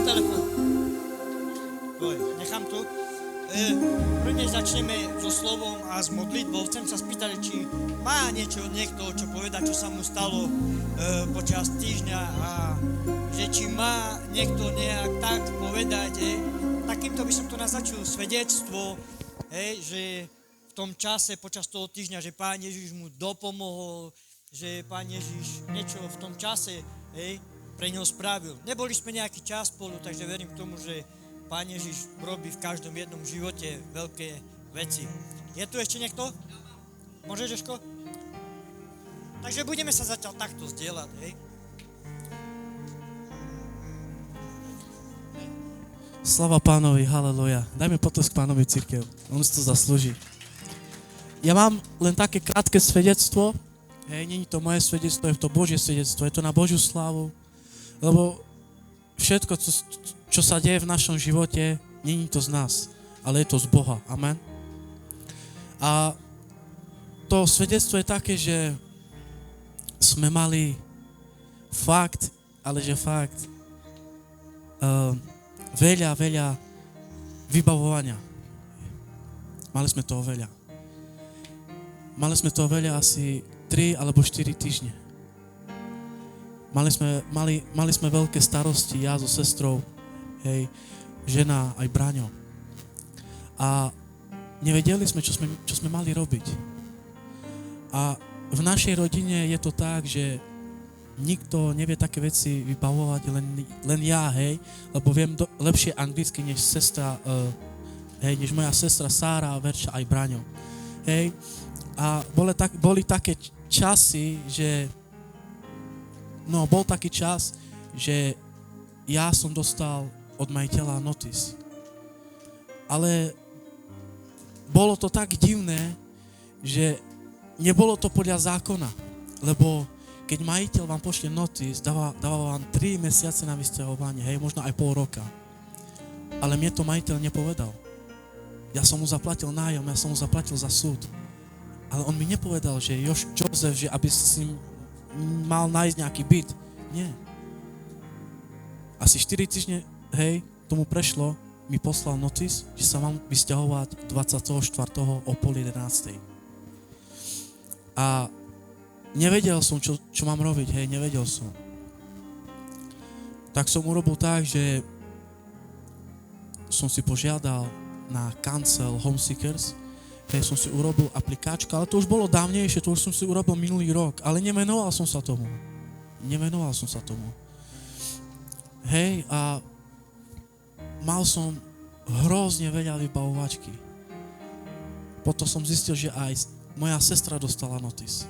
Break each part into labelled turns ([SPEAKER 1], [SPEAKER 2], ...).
[SPEAKER 1] telefon. Nechám tu. Prvne začneme so slovom a s modlitbou. Chcem sa spýtať, či má niečo niekto, čo povedať, čo sa mu stalo počas týždňa a že či má niekto nejak tak povedať. Takýmto by som to naznačil svedectvo, že v tom čase, počas toho týždňa, že Pán Ježiš mu dopomohol, že Pán Ježiš niečo v tom čase pre neho spravil. Neboli sme nejaký čas spolu, takže verím k tomu, že Pán Ježiš robí v každom jednom živote veľké veci. Je tu ešte niekto? Môžeš, Žeško? Takže budeme sa zatiaľ takto zdieľať,
[SPEAKER 2] Slava Pánovi, haleluja. Dajme potlesk Pánovi cirkev, on si to zaslúži. Ja mám len také krátke svedectvo, nie je to moje svedectvo, je to Božie svedectvo, je to na Božiu slávu, lebo všetko, čo sa deje v našom živote, nie je to z nás, ale je to z Boha. Amen. A to svedectvo je také, že sme mali fakt, veľa vybavovania. Mali sme toho veľa. Mali sme toho veľa asi 3 alebo 4 týždne. Mali sme veľké starosti, ja so sestrou, žena aj Braňo. A nevedeli sme, čo sme mali robiť. A v našej rodine je to tak, že nikto nevie také veci vybavovať, len ja, lebo viem lepšie anglicky než sestra, než moja sestra Sára, Verča aj Braňo. A boli také časy, že bol taký čas, že ja som dostal od majiteľa notice. Ale bolo to tak divné, že nebolo to podľa zákona, lebo keď majiteľ vám pošle notice, dáva vám 3 mesiace na vysťahovanie, možno aj pol roka. Ale mne to majiteľ nepovedal. Ja som mu zaplatil nájom, ja som mu zaplatil za súd. Ale on mi nepovedal, že Jozef, že aby si mal nájsť nejaký byt. Nie. Asi 4 týždne, tomu prešlo, mi poslal notice, že sa mám vysťahovať 24. o 10:30. A nevedel som, čo mám robiť, nevedel som. Tak som urobil tak, že som si požiadal na cancel Homeseekers, som si urobil aplikáčku, ale to už bolo dávnejšie, to už som si urobil minulý rok, ale nevenoval som sa tomu. A mal som hrozne veľa vybavovačky. Potom som zistil, že aj moja sestra dostala notice.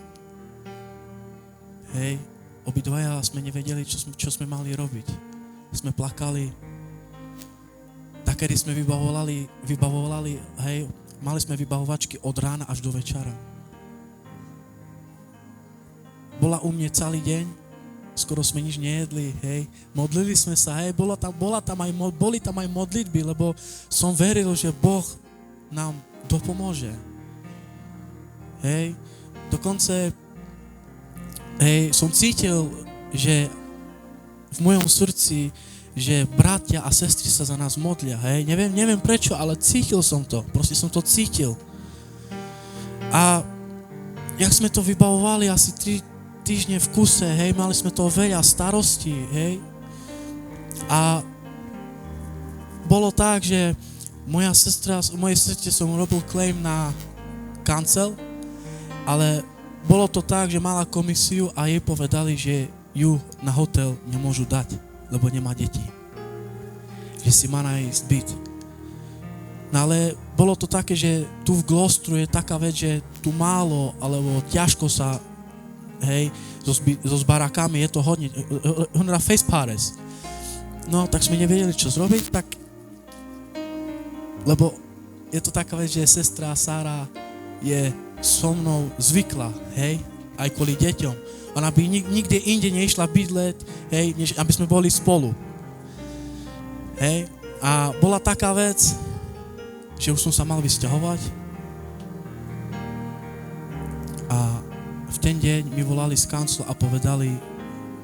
[SPEAKER 2] Obidvaja sme nevedeli, čo sme mali robiť. Sme plakali. Takedy sme vybavovali, mali sme vybavovačky od rána až do večera. Bola u mne celý deň, skoro sme nič nejedli, modlili sme sa, boli tam aj modlitby, lebo som veril, že Boh nám dopomôže. Dokonce som cítil, že v mojom srdci, že bratia a sestry sa za nás modlia, Neviem prečo, ale cítil som to. Proste som to cítil. A jak sme to vybavovali asi 3 týždne v kuse, mali sme toho veľa starostí, A bolo tak, že mojej sestre som robil claim na cancel, ale bolo to tak, že mala komisiu a jej povedali, že ju na hotel nemôžu dať, lebo nemá deti. Že si má nájsť byt. No ale bolo to také, že tu v Glostru je taká vec, že tu málo, alebo ťažko sa, so barakami je to hodne, face pares. No, tak sme nevedeli, čo zrobiť, lebo je to taká vec, že sestra Sára je so mnou zvykla, aj kvôli deťom. Ona by nikde inde neišla bydleť, než aby sme boli spolu. A bola taká vec, že už som sa mal vysťahovať a v ten deň mi volali z kanclu a povedali: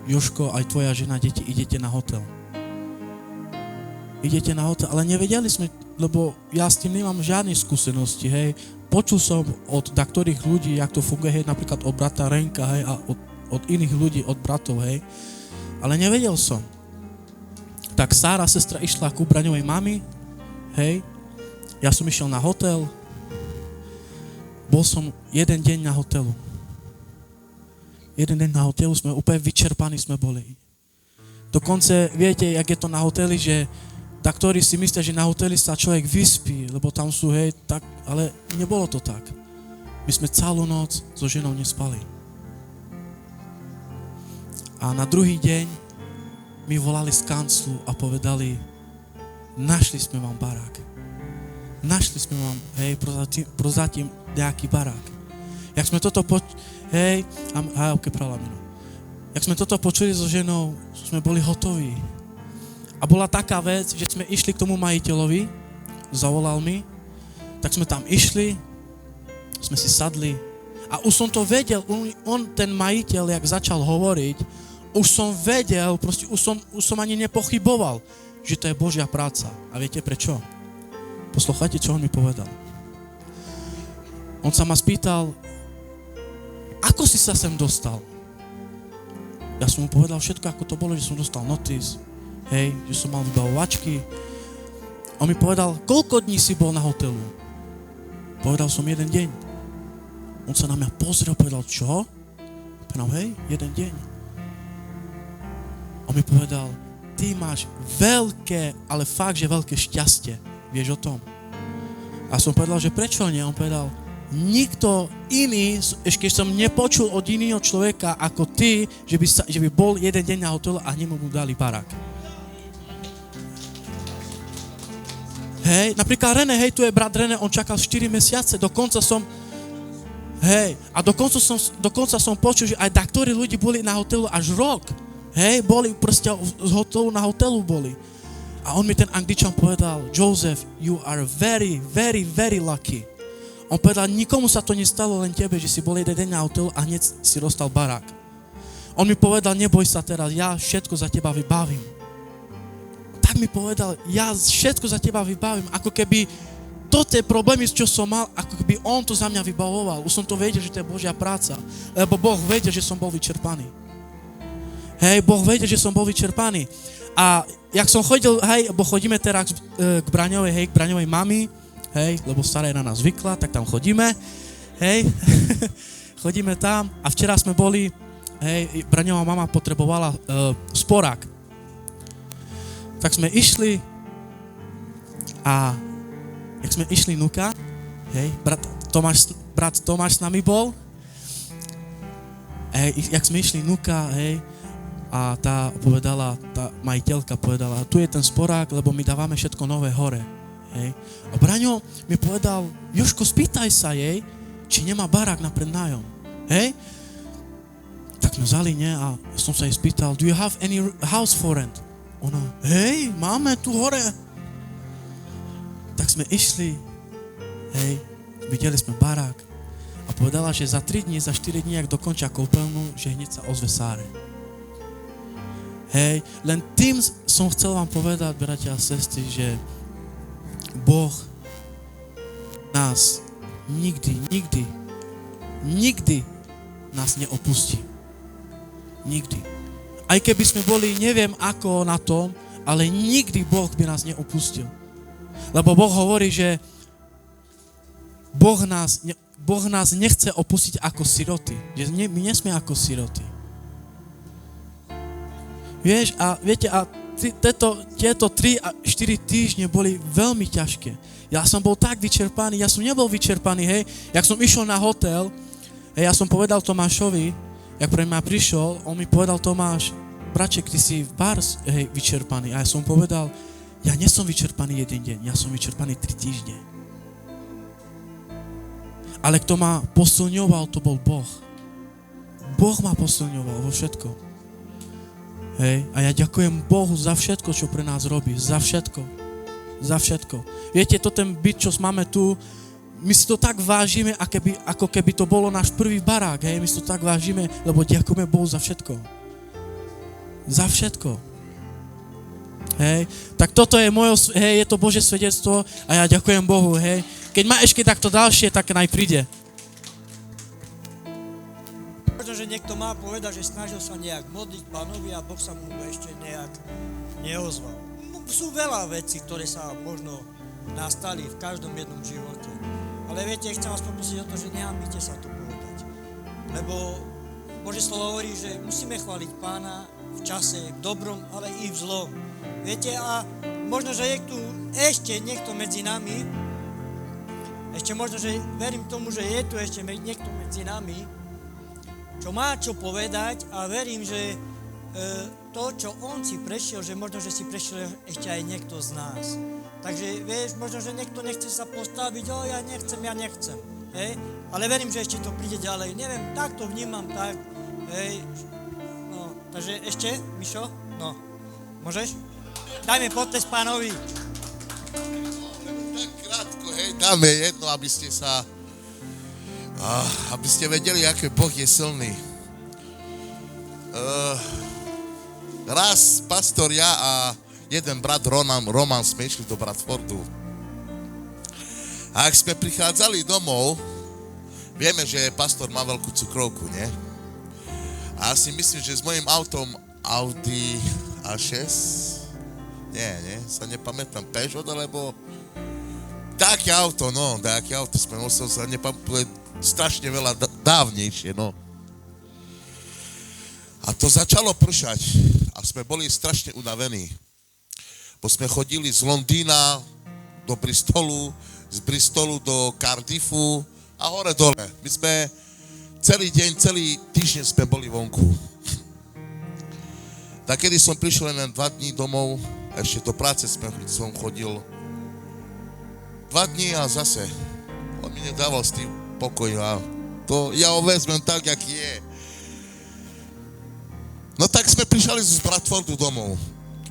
[SPEAKER 2] Jožko, aj tvoja žena, deti, idete na hotel. idete na hotel, ale nevedeli sme, lebo ja s tým nemám žiadne skúsenosti, hej. Počul som od ktorých ľudí, jak to funguje, hej, napríklad od brata Renka, hej, a od iných ľudí, od bratov, hej. Ale nevedel som. Tak Sára, sestra, išla ku Braňovej mami, hej. Ja som išiel na hotel. Bol som jeden deň na hotelu. Jeden deň na hotelu, sme úplne vyčerpaní sme boli. Dokonce, viete, jak je to na hoteli, že tak, ktorí si myslia, že na hoteli sa človek vyspí, lebo tam sú, hej, tak, ale nebolo to tak. My sme celú noc so ženou nespali. A na druhý deň mi volali z kanclu a povedali, našli sme vám barák. Našli sme vám, hej, prozatím nejaký barák. Jak sme toto hej, jak sme toto počuli so ženou, sme boli hotoví. A bola taká vec, že sme išli k tomu majiteľovi, zavolal mi, tak sme tam išli, sme si sadli a už som to vedel, on ten majiteľ, jak začal hovoriť, už som vedel, proste už som ani nepochyboval, že to je Božia práca. A viete prečo? Poslouchajte, čo on mi povedal. On sa ma spýtal, ako si sa sem dostal? Ja som mu povedal všetko, ako to bolo, že som dostal notice, hej, že som mal vybavovačky. On mi povedal, koľko dní si bol na hotelu? Povedal som, 1 deň. On sa na mňa pozrel, povedal, čo? Povedal, hej, 1 deň. On mi povedal, ty máš veľké, ale fakt, že veľké šťastie. Vieš o tom? A som povedal, že prečo nie? On povedal, nikto iný, ešte som nepočul od iného človeka ako ty, že by bol 1 deň na hotelu a nemu mu dali barák. Hej, napríklad René, hej, tu je brat René, on čakal 4 mesiace, dokonca som počul, že aj taktorí ľudí boli na hotelu až rok. Hej, boli proste z hotelu na hotelu boli. A on mi ten Angličan povedal, Joseph, you are very, very, very lucky. On povedal, nikomu sa to nestalo, len tebe, že si bol 1 deň na hotelu a hneď si dostal barák. On mi povedal, neboj sa teraz, ja všetko za teba vybavím. Tak mi povedal, ja všetko za teba vybavím, ako keby tie problémy, čo som mal, ako keby on to za mňa vybavoval. Už som to vedel, že to je Božia práca, lebo Boh vedel, že som bol vyčerpaný. Hej, Boh vedel, že som bol vyčerpaný. A jak som chodil, hej, bo chodíme teraz k Braňovej, hej, k Braňovej mami, hej, lebo stará je na nás zvykla, tak tam chodíme, hej, chodíme tam a včera sme boli, hej, Braňová mama potrebovala sporák. Tak sme išli a jak sme išli nuka, hej, brat Tomáš s nami bol, hej, jak sme išli nuka, hej, a tá majiteľka povedala, tu je ten sporák, lebo my dávame všetko nové hore. Hej. A Braňo mi povedal, Jožko, spýtaj sa jej, či nemá barák na prednájom. Hej? Tak sme vzali, ne? A som sa jej spýtal, do you have any house for rent? Ona, hej, máme tu hore. Tak sme išli, hej, videli sme barák a povedala, že za 3 dní, za 4 dní, ak dokončia kúpeľnu, že hneď sa ozve Sáre. Hej, len tým som chcel vám povedať, bratia a sestry, že Boh nás nikdy nás neopustí. Nikdy. Aj keby sme boli neviem ako na tom, ale nikdy Boh by nás neopustil. Lebo Boh hovorí, že Boh nás nechce opustiť ako siroty. Že my nesme ako siroty. Vieš, a viete, a tieto 3 a 4 týždne boli veľmi ťažké. Ja som bol tak vyčerpaný, ja som nebol vyčerpaný, hej. Jak som išiel na hotel, hej, ja som povedal Tomášovi, jak pre mňa prišiel, on mi povedal, Tomáš, braček, ty si hej, vyčerpaný. A ja som povedal, ja nie som vyčerpaný 1 deň, ja som vyčerpaný 3 týždne. Ale kto ma posilňoval, to bol Boh. Boh ma posilňoval vo všetko. Hej, a ja ďakujem Bohu za všetko, čo pre nás robí. Za všetko. Za všetko. Viete, to ten byt, čo máme tu, my si to tak vážime, ako keby to bolo náš prvý barák. Hej, my si to tak vážime, lebo ďakujeme Bohu za všetko. Za všetko. Hej, tak toto je je to Božie svedectvo a ja ďakujem Bohu, hej. Keď má ešte takto ďalšie, tak naj príde.
[SPEAKER 1] Možno, že niekto má povedať, že snažil sa nejak modliť Pánovi a Boh sa mu ešte nejak neozval. Sú veľa vecí, ktoré sa možno nastali v každom jednom živote. Ale viete, chcem vás poprosiť o to, že nehambite sa to povedať. Lebo Božie slovo hovorí, že musíme chváliť Pána v čase, v dobrom, ale i v zlom. Viete, a možno, že je tu ešte niekto medzi nami, ešte možno, že verím tomu, že je tu ešte niekto medzi nami, čo má čo povedať a verím, že to, čo on si prešiel, že možno, že si prešiel ešte aj niekto z nás. Takže vieš, možno, že niekto nechce sa postaviť, ja nechcem, hej? Ale verím, že ešte to príde ďalej. Neviem, tak to vnímam, tak, hej. No, takže ešte, Mišo, no, môžeš? Dajme potles Pánovi.
[SPEAKER 3] Tak krátko, hej, dáme jedno, aby ste vedeli, aký Boh je silný. Raz pastor, ja a jeden brat Roman sme išli do Bradfordu. A ak sme prichádzali domov, vieme, že pastor má veľkú cukrovku, nie? A ja si myslím, že s mojím autom Audi A6, nie, sa nepamätám, Peugeot, alebo také auto sme museli sa nepamätať strašne veľa dávnejšie, no. A to začalo pršať a sme boli strašne unavení. Bo sme chodili z Londýna do Bristolu, z Bristolu do Cardiffu a hore dole. My sme celý deň, celý týždeň sme boli vonku. Tak kedy som prišiel len 2 dní domov, ešte do práce som chodil 2 dní a zase on mi nedával s tým pokoj a to ja ho vezmem tak, jak je. No tak sme prišli z Bradfordu domov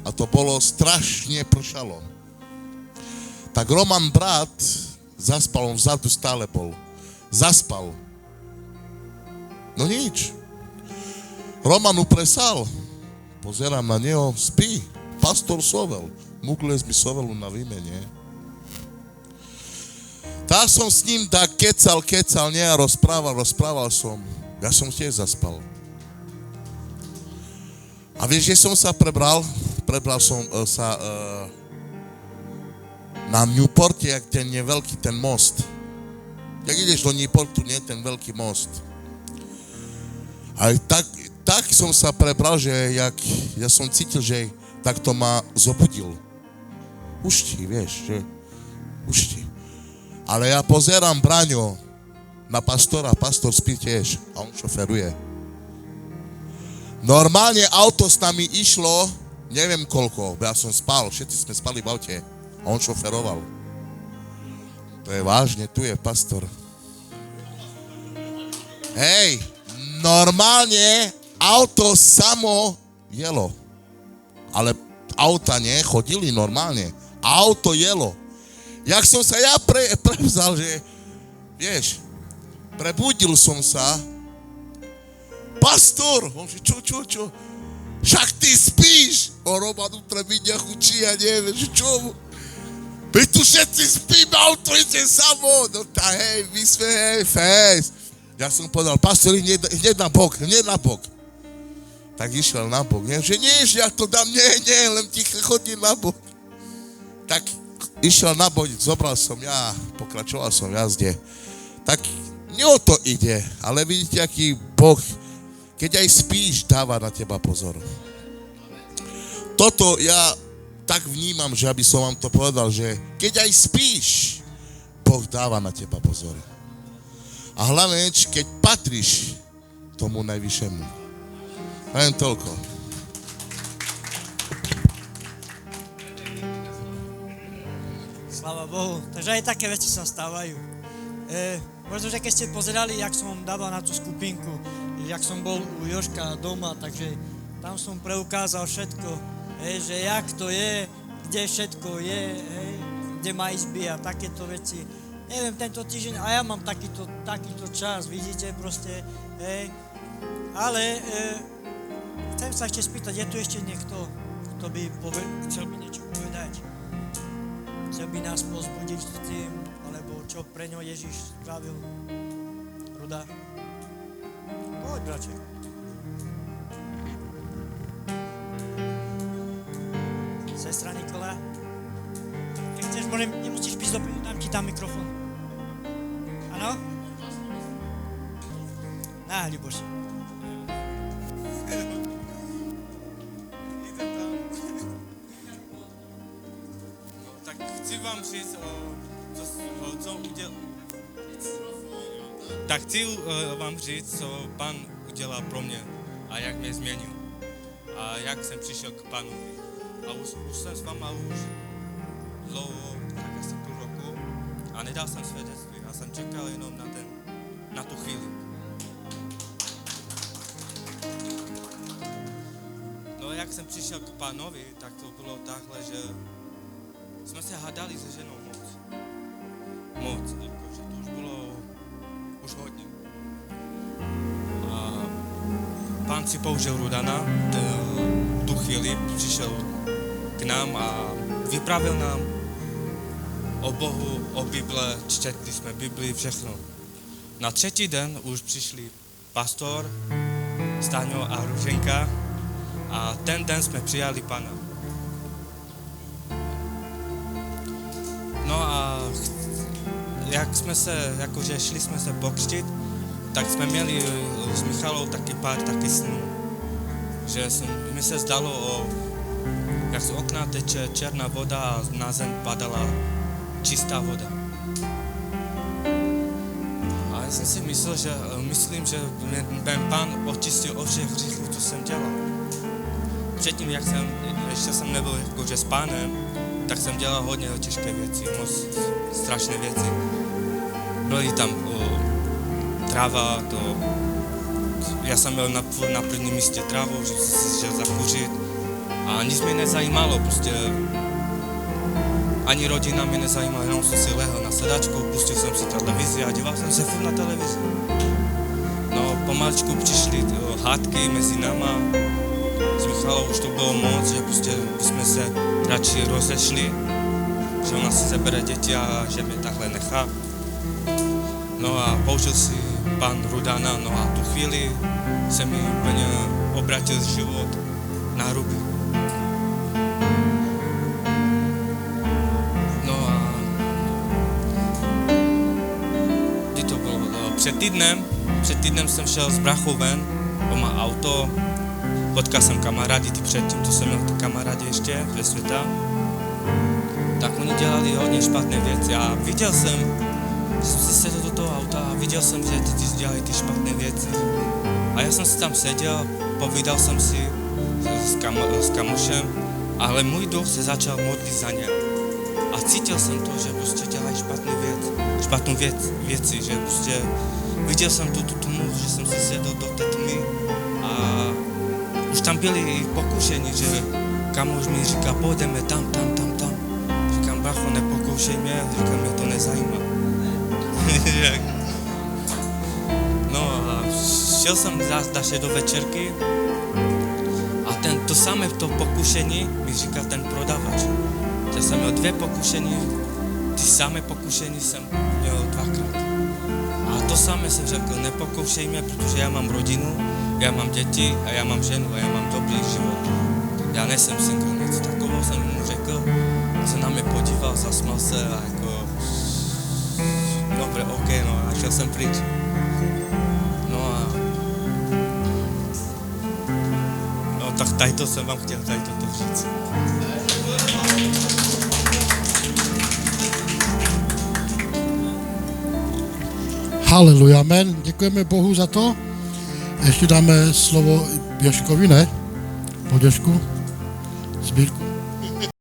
[SPEAKER 3] a to bolo strašne pršalo. Tak Roman brat zaspal, on vzadu stále bol. Zaspal. No nič. Roman upresal. Pozerám na neho, spí. Pastor sovel. Mugles mi sovelu na výmene. Tak som s ním tak kecal, nie, a rozprával som. Ja som tiež zaspal. A vieš, že som sa prebral? Prebral som sa na Newporte, jak ten je veľký ten most. Jak ideš do Newportu, nie, ten veľký most. A tak som sa prebral, že ja som cítil, že tak to ma zobudil. Ušti, vieš, že ušti. Ale ja pozerám Braňo na pastora, pastor spí tiež a on šoferuje. Normálne auto s nami išlo, neviem koľko, ja som spal, všetci sme spali v aute a on šoferoval. To je vážne, tu je pastor. Hej, normálne auto samo jelo. Ale auta chodili normálne. Auto jelo. Jak som sa ja prevzal, že, vieš, prebudil som sa. Pastor! On že čo? Však ty spíš! O Roman utremiť chučí, ja neviem, že čo? My tu všetci spíme, auto ide samo. No tá hej, my sme fest. Ja som povedal, pastor, hneď na bok. Tak išiel na bok, nie? Že nie, že ja to dám, nie, len ticho chodí na bok. Tak išiel na bok, zobral som ja, pokračoval som v jazde. Tak nie o to ide, ale vidíte, aký Boh, keď aj spíš, dáva na teba pozor. Toto ja tak vnímam, že aby som vám to povedal, že keď aj spíš, Boh dáva na teba pozor. A hlavne, keď patríš tomu najvyššiemu. Len toľko.
[SPEAKER 1] Sláva Bohu. Takže aj také veci sa stávajú. Možno, že keď ste pozerali, jak som dával na tú skupinku, jak som bol u Jožka doma, takže tam som preukázal všetko, že jak to je, kde všetko je, kde má izby a takéto veci. Neviem, tento týždeň, a ja mám takýto čas, vidíte, proste, ale chcem sa ešte spýtať, je tu ešte niekto, kto by chcel by niečo povedať. Chcel by nás pozbudiť v tým, alebo čo pre ňo Ježiš spravil. Ruda. Poď, brače. Sestra Nikola. Keď chceš, nemusíš byť dopredu, dám ti tam mikrofón. Áno? Na, Ľuboši.
[SPEAKER 4] Tak chci vám říct, vám říct, co Pán udělal pro mě a jak mě změnil a jak jsem přišel k Pánovi. A už jsem s váma už dlouho, tak asi půl roku a nedal jsem svědectví. Já jsem čekal jenom na tu chvíli. No jak jsem přišel k Pánovi, tak to bylo takhle, že jsme se hádali se ženou moc, jakože to už bylo už hodně. A Pán si použil Rudana, tu chvíli přišel k nám a vypravil nám o Bohu, o Bible, četli jsme Bibli, všechno. Na třetí den už přišli pastor, Staňo a Ruženka a ten den jsme přijali Pana. No a jak jsme se, jakože šli jsme se pokřtit, tak jsme měli s Michalou taky snů. Že mi se zdalo, jak z okna teče černá voda a na zem padala čistá voda. A já jsem si myslím, že mě Pán očistil od všech hříchů, co jsem dělal. Předtím, ještě jsem nebyl jakože s Pánem, tak jsem dělal hodně těžké věci, moc strašné věci. Byly tam tráva, já jsem byl na prvním místě trávu, že šel zakuřit a nic mě nezajímalo, prostě ani rodina mě nezajímala, jenom jsem si lehl na sedačku, pustil jsem si televizi a díval jsem se furt na televizi. No, pomaličku přišly hádky mezi náma, s Michalou už to bylo moc, že prostě jsme se radši rozešli, že ona si zabere děti a že mě takhle nechá. No a použil si Pán Rudana, no a tu chvíli se mi úplně obratil život na ruby. No a kdy to bylo? Před týdnem jsem šel s brachou ven, on má auto, potkal jsem kamarády, ty předtím, to jsem měl ty kamarády ještě ve světa, tak oni dělali hodně špatné věci a viděl jsem si sedl do toho auta a viděl jsem, že ty dělají ty špatné věci. A já jsem si tam seděl, povídal jsem si s kamošem, ale můj duch se začal modlit za ně. A cítil jsem to, že prostě dělají špatnou věci, že prostě viděl jsem tu tmu, že jsem si sedl do té tmy a už tam byli i pokušení, že kamoš mi říká, půjdeme tam. Říkám, bracho, nepokoušej mě, říkám, mě to nezajímá. No a šel jsem zase do večerky a to samé pokušení mi říkal ten prodavač. Že jsem měl 2 pokušení, ty samé pokušení jsem měl 2krát. A to samé jsem řekl, nepokoušej mě, protože já mám rodinu, já mám děti a já mám ženu a já mám dobrý život. Já nejsem single, něco takového jsem mu řekl, se na mě podíval, zasmál se a jako dobre, OK, no a šel jsem pryč. No tak tajto jsem vám chtěl to říct.
[SPEAKER 5] Haleluja, amen. Děkujeme Bohu za to. Ještě dáme slovo Jožkovi, ne? Po Jožku. Sbírku.